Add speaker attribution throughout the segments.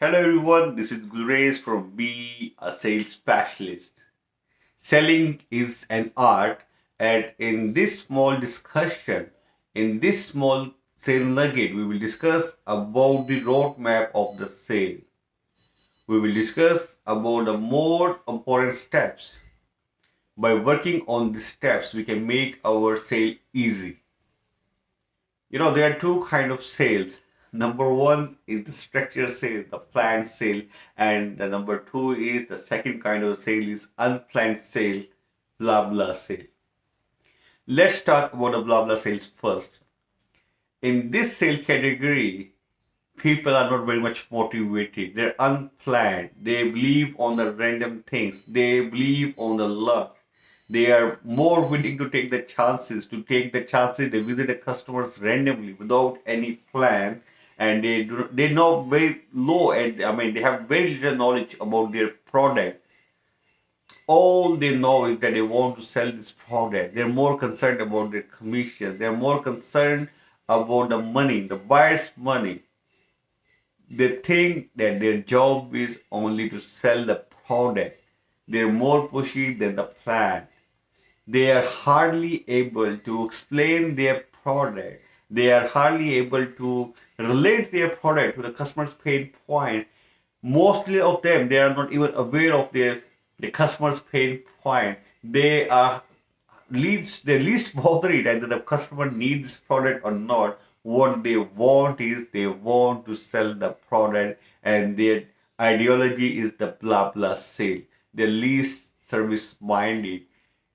Speaker 1: Hello everyone, this is Gulrez from Be a Sales Specialist. Selling is an art, and in this small discussion, in this small sale nugget, we will discuss about the roadmap of the sale. We will discuss about the more important steps. By working on these steps, we can make our sale easy. There are two kind of sales. Number one is the structured sale, the planned sale, and the number two is the second kind of sale is unplanned sale, blah blah sale. Let's talk about the blah blah sales first. In this sale category, people are not very much motivated. They're unplanned. They believe on the random things. They believe on the luck. They are more willing to take the chances. They visit the customers randomly without any plan, and they know very low, and they have very little knowledge about their product. All they know is that they want to sell this product. They're more concerned about their commission. They're more concerned about the money, the buyer's money. They think that their job is only to sell the product. They're more pushy than the plan. They are hardly able to explain their product. They are hardly able to relate their product to the customer's pain point. Mostly of them, they are not even aware of the customer's pain point. They're least bothered whether the customer needs product or not. What they want is they want to sell the product, and their ideology is the blah blah sale. They're least service minded.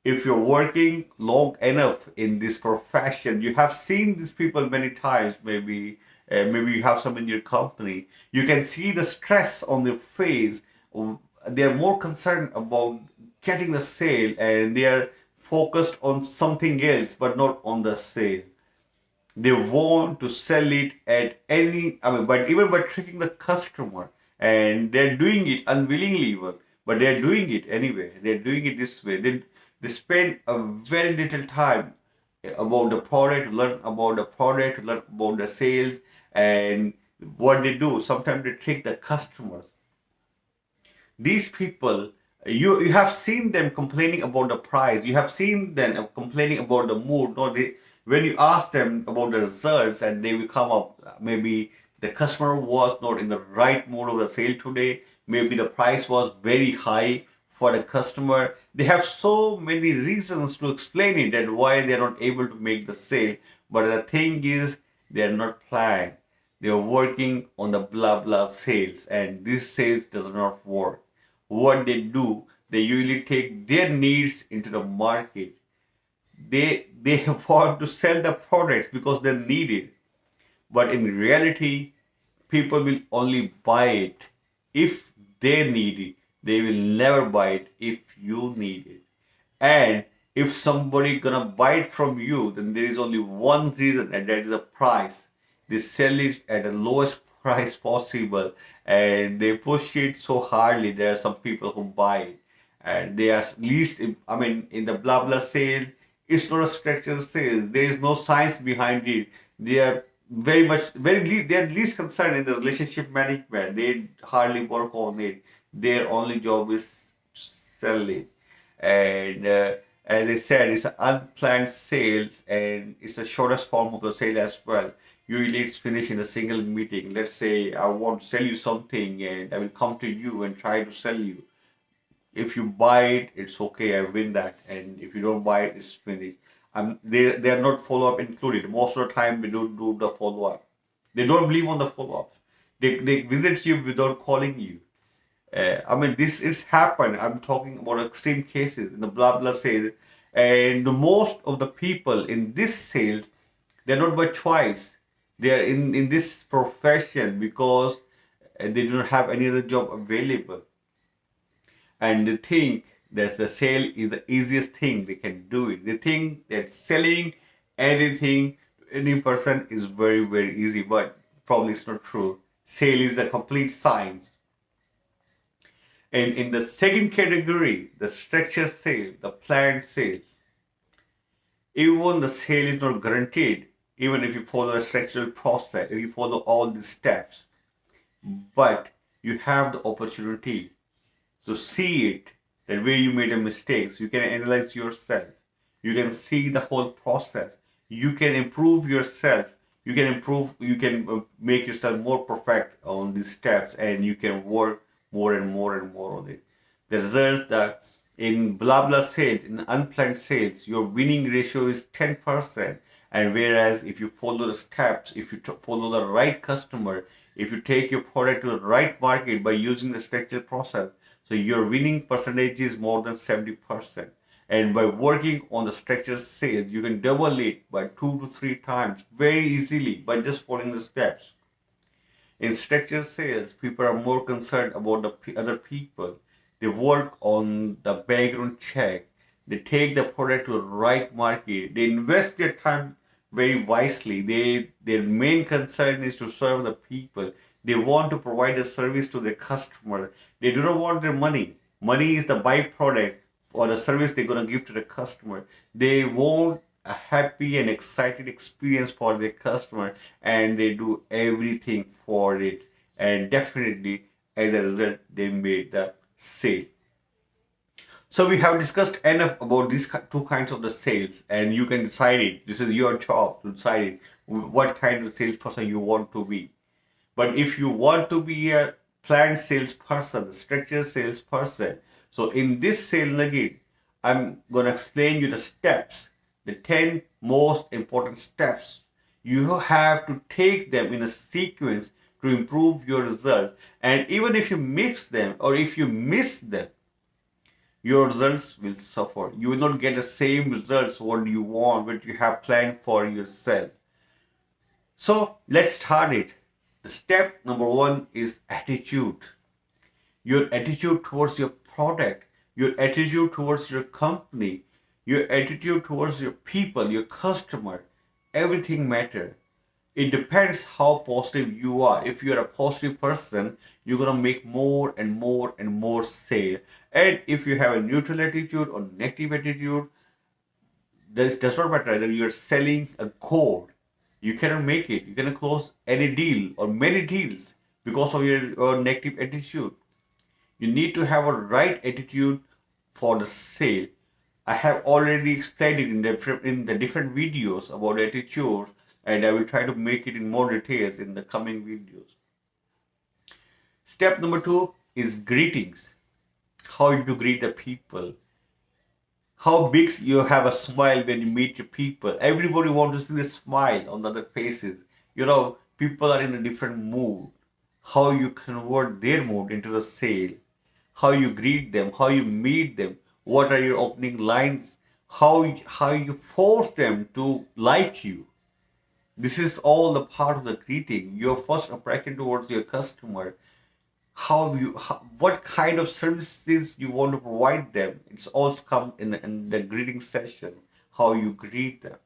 Speaker 1: If you're working long enough in this profession, you have seen these people many times. Maybe you have some in your company. You can see the stress on their face. They're more concerned about getting the sale, and they are focused on something else, but not on the sale. They want to sell it at but even by tricking the customer, and they're doing it unwillingly even, but they're doing it anyway. They're doing it this way. They spend a very little time about the product, learn about the product, learn about the sales, and what they do. Sometimes they trick the customers. These people, you have seen them complaining about the price. You have seen them complaining about the mood. No, when you ask them about the results, and they will come up, maybe the customer was not in the right mood of the sale today. Maybe the price was very high for the customer. They have so many reasons to explain it and why they are not able to make the sale. But the thing is, they are not planned. They are working on the blah blah sales, and this sales does not work. What they do, they usually take their needs into the market. They want to sell the products because they need it. But in reality, people will only buy it if they need it. They will never buy it if you need it. And if somebody gonna buy it from you, then there is only one reason, and that is the price. They sell it at the lowest price possible, and they push it so hardly. There are some people who buy it, and they are least. In the blah blah sale, it's not a structured sale. There is no science behind it. They are they are least concerned in the relationship management. They hardly work on it. Their only job is selling. And as I said, it's an unplanned sales, and it's the shortest form of the sale as well. Usually it's finished in a single meeting. Let's say I want to sell you something, and I will come to you and try to sell you. If you buy it, it's okay, I win that. And if you don't buy it, it's finished. They are not follow-up included. Most of the time, we don't do the follow-up. They don't believe on the follow-up. They visit you without calling you. This is happened. I'm talking about extreme cases in the blah blah sale, and most of the people in this sales, they're not by choice. They are in this profession because they don't have any other job available, and they think that the sale is the easiest thing they can do it. They think that selling anything to any person is very very easy, but probably it's not true. Sale is the complete science. And in the second category, the structured sale, the planned sale, even the sale is not guaranteed, even if you follow the structural process, if you follow all the steps. But you have the opportunity to see it, that where you made a mistake. So you can analyze yourself. You can see the whole process. You can improve yourself. You can make yourself more perfect on these steps, and you can work more and more and more on it. The results that in blah blah sales, in unplanned sales, your winning ratio is 10%. And whereas if you follow the steps, if you follow the right customer, if you take your product to the right market by using the structured process, so your winning percentage is more than 70%. And by working on the structured sales, you can double it by 2 to 3 times very easily by just following the steps. In structured sales, people are more concerned about the other people. They work on the background check. They take the product to the right market. They invest their time very wisely. Their main concern is to serve the people. They want to provide a service to their customer. They do not want their money. Money is the byproduct for the service they're going to give to the customer. They want a happy and excited experience for their customer, and they do everything for it, and definitely as a result they made the sale. So we have discussed enough about these two kinds of the sales, and you can decide it. This is your job to decide it, what kind of salesperson you want to be. But if you want to be a planned salesperson, a structured salesperson, so in this sale nugget, I'm going to explain you the steps, the 10 most important steps. You have to take them in a sequence to improve your result. And even if you mix them or if you miss them, your results will suffer. You will not get the same results what you want, what you have planned for yourself. So let's start it. The step number 1 is attitude. Your attitude towards your product, your attitude towards your company, your attitude towards your people, your customer, everything matters. It depends how positive you are. If you're a positive person, you're going to make more and more and more sale. And if you have a neutral attitude or negative attitude, this does not matter whether you're selling a gold. You cannot make it. You cannot close any deal or many deals because of your negative attitude. You need to have a right attitude for the sale. I have already explained it in the different videos about attitude, and I will try to make it in more details in the coming videos. Step number 2 is greetings. How you greet the people. How big you have a smile when you meet your people. Everybody wants to see the smile on the other faces. People are in a different mood. How you convert their mood into the sale. How you greet them, how you meet them, what are your opening lines, how you force them to like you. This is all the part of the greeting, your first impression towards your customer, what kind of services you want to provide them. It's all come in the greeting session, how you greet them.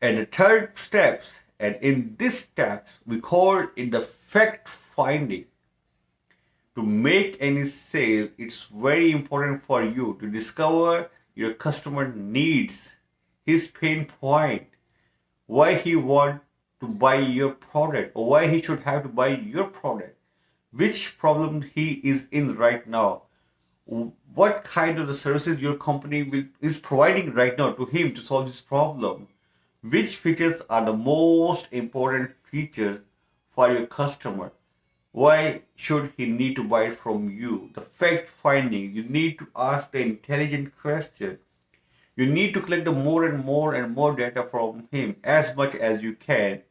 Speaker 1: And the third steps, and in this steps, we call it the fact finding. To make any sale, it's very important for you to discover your customer needs, his pain point, why he want to buy your product or why he should have to buy your product, which problem he is in right now, what kind of the services your company is providing right now to him to solve this problem, which features are the most important features for your customer. Why should he need to buy from you? The fact finding. You need to ask the intelligent question. You need to collect the more and more and more data from him as much as you can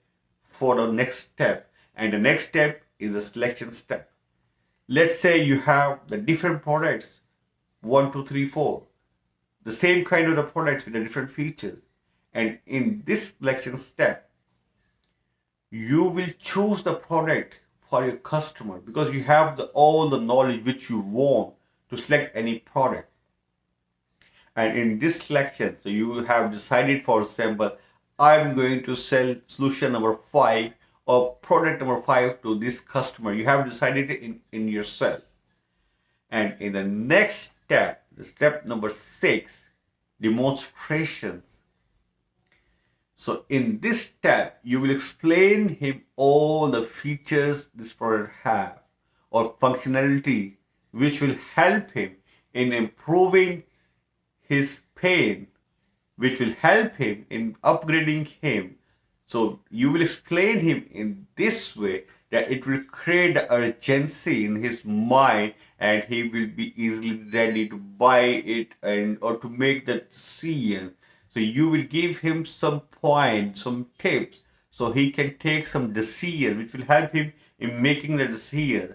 Speaker 1: for the next step. And the next step is the selection step. Let's say you have the different products, 1, 2, 3, 4. The same kind of the products with the different features. And in this selection step, you will choose the product for your customer because you have all the knowledge which you want to select any product. And in this selection, so you have decided, for example, I'm going to sell solution number 5 or product number 5 to this customer. You have decided it in yourself. And in the next step, the step number 6, demonstrations. So in this step, you will explain him all the features this product have or functionality which will help him in improving his pain, which will help him in upgrading him. So you will explain him in this way that it will create the urgency in his mind and he will be easily ready to buy it and or to make that decision. So you will give him some points, some tips so he can take some decision which will help him in making the decision.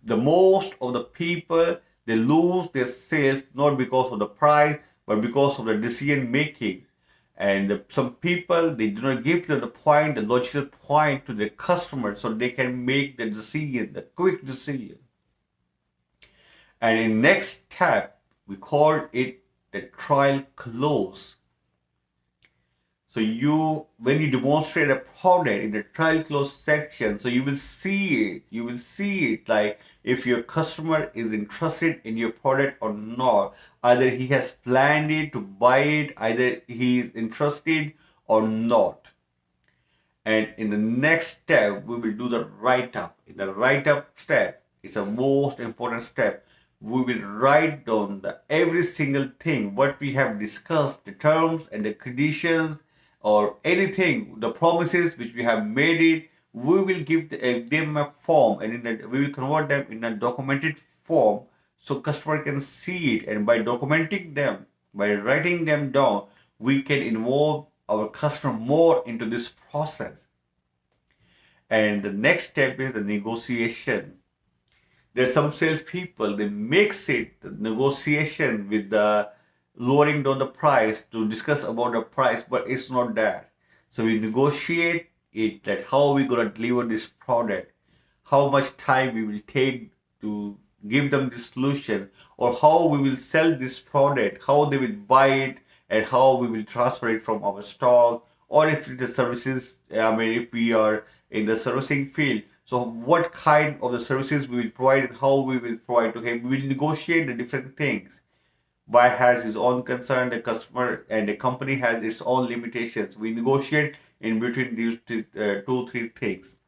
Speaker 1: The most of the people, they lose their sales not because of the price but because of the decision making. And some people, they do not give them the point, the logical point to their customers so they can make the decision, the quick decision. And in next step, we call it the trial close. So when you demonstrate a product in the trial close section, so you will see it like if your customer is interested in your product or not. Either he has planned it to buy it, either he is interested or not. And in the next step, we will do the write-up. In the write-up step, it's a most important step. We will write down every single thing, what we have discussed, the terms and the conditions, or anything, the promises which we have made it. We will give them a form, and we will convert them in a documented form so customer can see it. And by documenting them, by writing them down, we can involve our customer more into this process. And the next step is the negotiation. There's some salespeople, they mix it, the negotiation with the lowering down the price to discuss about the price, but it's not that. So we negotiate it that how we gonna deliver this product, how much time we will take to give them the solution, or how we will sell this product, how they will buy it, and how we will transfer it from our stock, or if it's the services, if we are in the servicing field, so what kind of the services we will provide and how we will provide to him. We will negotiate the different things. Buyer has his own concern, the customer and the company has its own limitations. We negotiate in between these two, three things.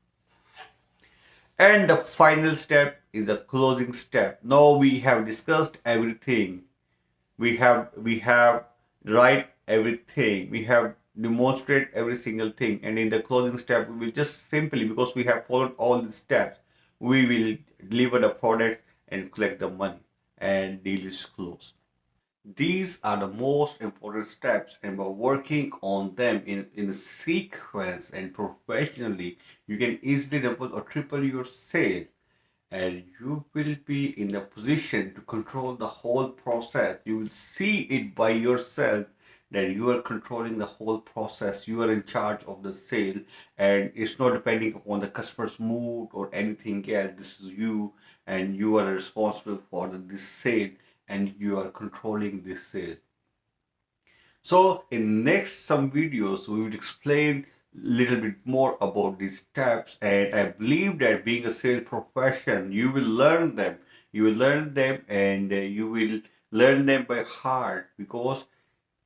Speaker 1: And the final step is the closing step. Now we have discussed everything. We have write everything. We have demonstrate every single thing. And in the closing step, we will just simply, because we have followed all the steps, we will deliver the product and collect the money and deal is closed. These are the most important steps, and by working on them in a sequence and professionally, you can easily double or triple your sale, and you will be in a position to control the whole process. You will see it by yourself that you are controlling the whole process. You are in charge of the sale, and it's not depending upon the customer's mood or anything else. This is you, and you are responsible for this sale, and you are controlling this sale. So in next some videos, we will explain little bit more about these steps, and I believe that being a sales profession, you will learn them. You will learn them, and you will learn them by heart, because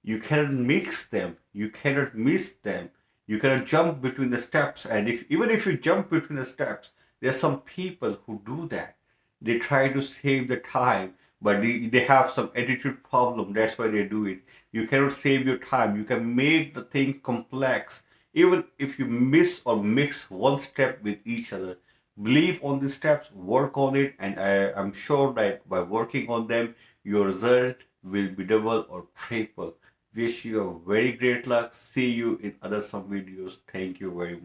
Speaker 1: you cannot mix them. You cannot miss them. You cannot jump between the steps. And even if you jump between the steps, there are some people who do that. They try to save the time, but they have some attitude problem. That's why they do it. You cannot save your time. You can make the thing complex. Even if you miss or mix one step with each other, believe on these steps, work on it, and I'm sure that by working on them, your result will be double or triple. Wish you a very great luck. See you in other some videos. Thank you very much.